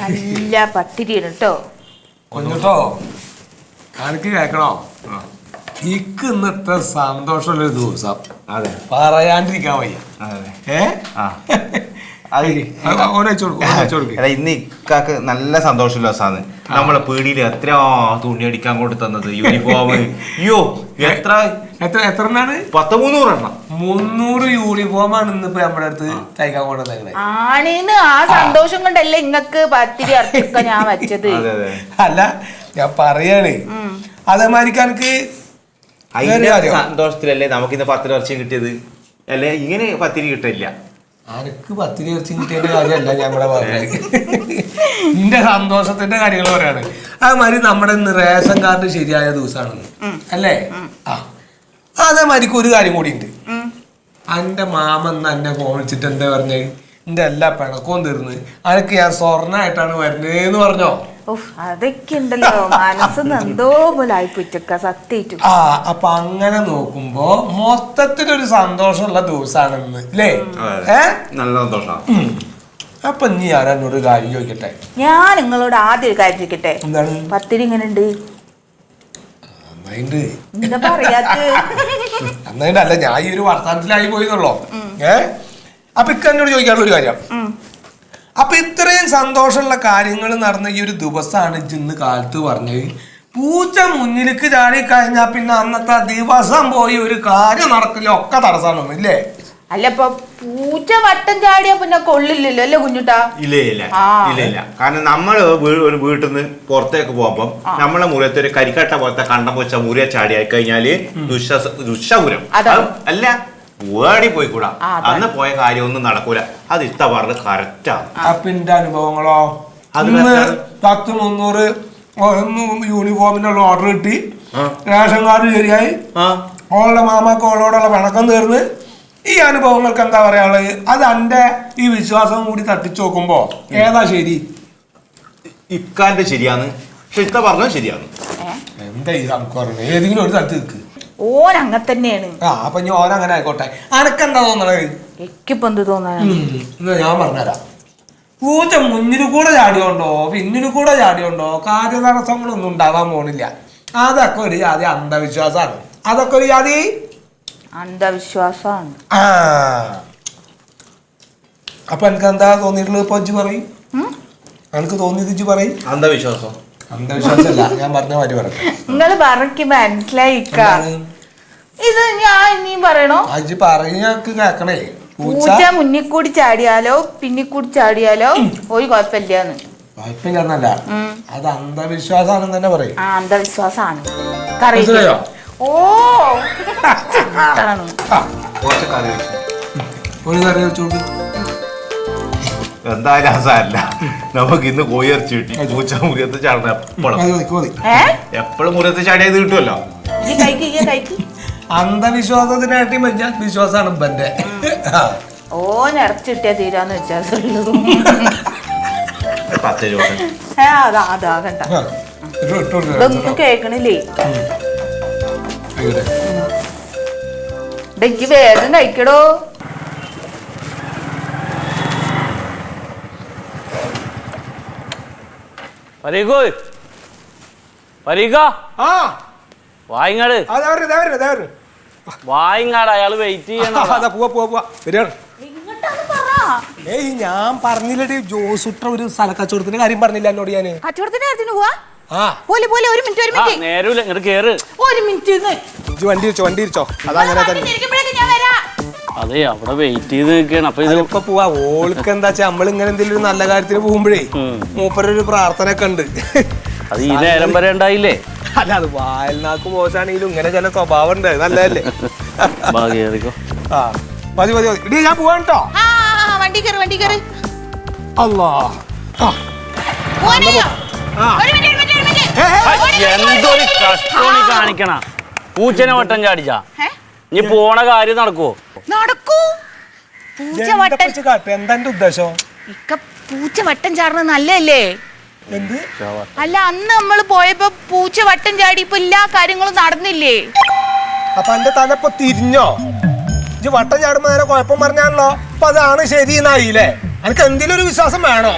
നല്ല പത്തിരിയാണ് കേട്ടോ. കൊഞ്ഞിട്ടോ എനിക്ക് കേക്കണോ? ഇക്ക് ഇന്നത്തെ സന്തോഷമുള്ളൊരു ദിവസം. അതെ, പറയാണ്ടിരിക്കാൻ വയ്യ. ഇന്ന് ഇക്കാക്ക് നല്ല സന്തോഷമുള്ള ദിവസമാണ്. നമ്മളെ പീടിയിൽ എത്ര തുണി അടിക്കാൻ കൊണ്ട് തന്നത്, യൂണിഫോം. അയ്യോ എത്ര 300 യൂണിഫോമാണ് ഇന്നിപ്പോ നമ്മുടെ അടുത്ത് തയ്ക്കാൻ കൊണ്ടുവന്നേ. ആണീന്ന് ആ സന്തോഷം കൊണ്ടല്ലേ ഇങ്ങക്ക് പത്തിരി അടക്ക ഞാൻ വെച്ചത്. അല്ല ഞാൻ പറയാണ്, അതേമാതിരിക്ക് എനിക്ക് സന്തോഷത്തിലല്ലേ നമുക്ക് ഇന്ന് 10 വർഷം കിട്ടിയത്. അല്ലെ ഇങ്ങനെ പത്തിരി കിട്ടില്ല. എനിക്ക് പത്തിരി ഇറച്ചി കിട്ടിയതിന്റെ കാര്യമല്ല ഞാൻ ഇവിടെ പറഞ്ഞത്, നിന്റെ സന്തോഷത്തിന്റെ കാര്യങ്ങൾ പറയാണ്. അതേമാതിരി നമ്മുടെ ഇന്ന് റേഷൻ കാർഡ് ശരിയായ ദിവസമാണെന്ന് അല്ലേ? അതേമാതിരിക്ക് ഒരു കാര്യം കൂടി ഉണ്ട്. എന്റെ മാമന്ന് എന്നെ ഫോൺ വിളിച്ചിട്ട് എന്താ പറഞ്ഞത്, എന്റെ എല്ലാ പിണക്കവും തീർന്ന് അനക്ക് ഞാൻ സ്വർണ്ണായിട്ടാണ് വരുന്നേന്ന് പറഞ്ഞോ. അതൊക്കെ ഉണ്ടല്ലോ മനസ്സ് എന്തോ പോലെ ആയിപ്പോയിട്ടൊക്കെ സത്യം. അപ്പൊ അങ്ങനെ നോക്കുമ്പോ മൊത്തത്തിലൊരു സന്തോഷമുള്ള ദിവസമാണെന്ന് അല്ലേ? നല്ല സന്തോഷം. അപ്പൊ ഇനി ഞാൻ എന്നോട് കാര്യം ചോദിക്കട്ടെ. ഞാൻ നിങ്ങളോട് ആദ്യം ഒരു കാര്യം ചോദിക്കട്ടെ. എന്താണ്? പത്തിരി ഇങ്ങനെ ഉണ്ട്? എന്താ പറയാത്ത? അന്നതിന്റെ അല്ല, ഞാൻ ഈ ഒരു വർത്തമാനത്തിലായി പോയിന്നുള്ളോ. അപ്പൊ ഇക്ക എന്നോട് ചോദിക്കാനുള്ള ഒരു കാര്യം, അപ്പൊ ഇത്രയും സന്തോഷമുള്ള കാര്യങ്ങൾ നടന്ന ഈ ഒരു ദിവസമാണ് ഇന്ന് കാലത്ത് പറഞ്ഞത്. പൂച്ച മുന്നിലേക്ക് ചാടി കഴിഞ്ഞാൽ പിന്നെ അന്നത്തെ ദിവസം പോയി ഒരു കാര്യം നടക്കില്ല, ഒക്കെ തടസ്സമാണ് ഇല്ലേ? അല്ല ഇപ്പൊ പൂച്ച വട്ടം ചാടിയാ പിന്നെ കൊള്ളില്ലല്ലോ അല്ലേ കുഞ്ഞുട്ടാ? ഇല്ല. കാരണം നമ്മള് ഒരു വീട്ടിൽ നിന്ന് പുറത്തേക്ക് പോകുമ്പോ നമ്മളെ മുറിയത്തെ ഒരു കരിക്കട്ട പോലത്തെ കണ്ടം വെച്ച മുറിയെ ചാടിയായി കഴിഞ്ഞാല് ദുഷപുരം അല്ല, ഓടി പോയിക്കൂടാ. അന്ന് പോയ കാര്യമൊന്നും നടക്കൂല. അത് ഇത്ത പറഞ്ഞ് കറക്റ്റാണ്. അപ്പൊ എന്റെ അനുഭവങ്ങളോ, 100 യൂണിഫോമിനുള്ള ഓർഡർ കിട്ടി, റേഷൻ കാർഡ് ശരിയായി, ഓളുടെ മാമാക്ക് ഓളോടുള്ള പിണക്കം തീർന്ന്. ഈ അനുഭവങ്ങൾക്ക് എന്താ പറയാനുള്ളത്? അത് എന്റെ ഈ വിശ്വാസം കൂടി തട്ടിച്ചു നോക്കുമ്പോ ഏതാ ശരി? ഇക്കാന്റെ ശരിയാന്ന്, പക്ഷെ ഇത്ത പറഞ്ഞത് ശരിയാണ്. എന്താ ഈ സംസ്കാരം? ഏതെങ്കിലും ഒരു സ്ഥലത്ത് നിൽക്ക്. ഓൻ അങ്ങനെ തന്നെയാണ്. അപ്പൊ ഞാൻ ഓരങ്ങനെ ആയിക്കോട്ടെ. അനക്കെന്താ തോന്നണത്? എനിക്കിപ്പോ എന്ത് തോന്നാനാണ്? ഞാൻ പറഞ്ഞുതരാം. പൂച്ച മുന്നിൽ കൂടെ ചാടിയോണ്ടോ പിന്നിൽ കൂടെ ചാടിയോണ്ടോ കാര്യതടസ്സങ്ങളൊന്നും ഉണ്ടാവാൻ പോണില്ല. അതൊക്കെ ഒരു ജാതി അന്ധവിശ്വാസമാണ്. അതൊക്കെ ഒരു ജാതി അന്ധവിശ്വാസമാണ്. അപ്പൊ എനിക്ക് എന്താ തോന്നിയിട്ടുള്ളത്? ഇപ്പൊ ഇജ്ജ് പറയും, എനിക്ക് തോന്നിയത് ഇജ്ജ് പറയും. അന്ധവിശ്വാസമല്ല, ഞാൻ പറഞ്ഞ മാതിരി പറയട്ടെ. നിങ്ങള് പറഞ്ഞ് മനസ്സിലായിക്ക. ഇത് ഞാൻ ഇനിയും പറയണോ? അജ്ജ് പറഞ്ഞക്ക് കേക്കണേ. പൂച്ച മുന്നിൽ കൂടി ചാടിയാലോ പിന്നിൽ കൂടി ചാടിയാലോ ഒരു കുഴപ്പമില്ലാന്ന്. കുഴപ്പമില്ലെന്നല്ല, അത് അന്ധവിശ്വാസാണെന്ന് തന്നെ പറയും. അന്ധവിശ്വാസാണ്. ഓ ഒരു കറി വെച്ചോണ്ട് എന്തായാലും അസല്ല. നമുക്ക് ഇന്ന് കോഴി ഇറച്ചി കിട്ടി. പൂച്ച മുറിയത്ത് ചാടണം എപ്പോഴും മുറിയത്ത് ചാടിയത് കിട്ടുമല്ലോ. അന്ധവിശ്വാസത്തിനായിട്ട് വലിയ വിശ്വാസമാണ് ഇപ്പന്റെ. ഓനിറച്ചി കിട്ടിയാ തീരാന്ന് വെച്ചാൽ ഇതൊന്നും കേക്കണില്ലേ? എനിക്ക് വേഗം കഴിക്കടോ. വായിങ്ങാട് അയാള് വെയിറ്റ് ചെയ്യണം. ഏയ് ഞാൻ പറഞ്ഞില്ലേ ജോസുട്ര ഒരു സ്ഥല കച്ചവടത്തിന്റെ കാര്യം പറഞ്ഞില്ല എന്നോട്? ഞാന് കച്ചവടത്തിന്റെ കാര്യത്തിന് പോവാ. ഒരു മിനിറ്റ് നേരൂല ഇങ്ങോട്ട് കേറ്. ഒരു മിനിറ്റ് വണ്ടി ഇരിച്ചോ. അതങ്ങനെ തന്നെ. അതെ, അവിടെ വെയിറ്റ് ചെയ്ത് നിൽക്കണം. അപ്പൊ ഇതിപ്പോ പോവാ. ഓൾക്ക് എന്താ വെച്ചാ നമ്മളിങ്ങനെ എന്തെങ്കിലും നല്ല കാര്യത്തിന് പോകുമ്പോഴേ മൂപ്പരൊരു പ്രാർത്ഥന ഒക്കെ ഉണ്ട്. അത് ഈ നേരം വരെ ഉണ്ടായില്ലേ? അല്ല, അത് വായൽനാക്ക് മോശാണെങ്കിലും ഇങ്ങനെ ചില സ്വഭാവം ഉണ്ട്. നല്ലതല്ലേ? മതി ഇടി, ഞാൻ പോവാൻ കേട്ടോ. വണ്ടി കയറി. അല്ലാ, എന്തൊരു കഷ്ടോണി കാണിക്കണ. പൂച്ചനെ വട്ടം ചാടിച്ചാ ഇനി പോണ കാര്യം നടക്കുവോ? എന്താ ഉദ്ദേശം? പൂച്ച വട്ടം ചാടുന്നത് നല്ലല്ലേ? അല്ല, അന്ന് നമ്മൾ പോയപ്പോ പൂച്ച വട്ടം ചാടി, ഇപ്പൊ എല്ലാ കാര്യങ്ങളും നടന്നില്ലേ? അപ്പൊ എന്റെ തലപ്പോ തിരിഞ്ഞോ? ഇജ്ജ് വട്ടം ചാടുമ്പോ നേരെ കുഴപ്പം പറഞ്ഞാണല്ലോ. അപ്പൊ അതാണ് ശരി എന്നായില്ലേ? എനിക്ക് എന്തെങ്കിലും ഒരു വിശ്വാസം വേണോ?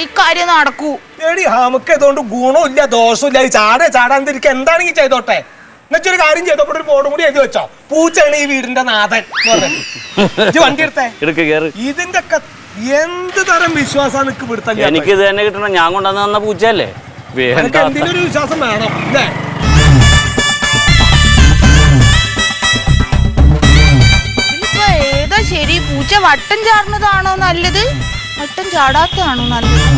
ഈ കാര്യം നടക്കൂ. എടി നമുക്ക് ഇതുകൊണ്ട് ഗുണമില്ല ദോഷമില്ല. ഈ ചാടാതിരിക്കുക എന്താണെങ്കിൽ ചെയ്തോട്ടെ. എന്നുവെച്ചൊരു കാര്യം ചെയ്തപ്പോൾ ഒരു ബോർഡും കൂടി എഴുതി വെച്ചോ, പൂച്ചയാണ് ഈ വീടിന്റെ നാഥൻ വണ്ടി എടുത്തേ. ഇതിന്റെ ഒക്കെ എന്ത് തരം വിശ്വാസം എനിക്ക് ഇത് തന്നെ കിട്ടണം. ഞാൻ കൊണ്ടുവന്ന് തന്ന പൂച്ചയല്ലേ, എന്തിനൊരു വിശ്വാസം വേണം അല്ലേ? ഇതിലിപ്പോ ഏതാ ശരി? പൂച്ച വട്ടം ചാടുന്നതാണോ നല്ലത്, വട്ടം ചാടാത്തതാണോ നല്ലത്?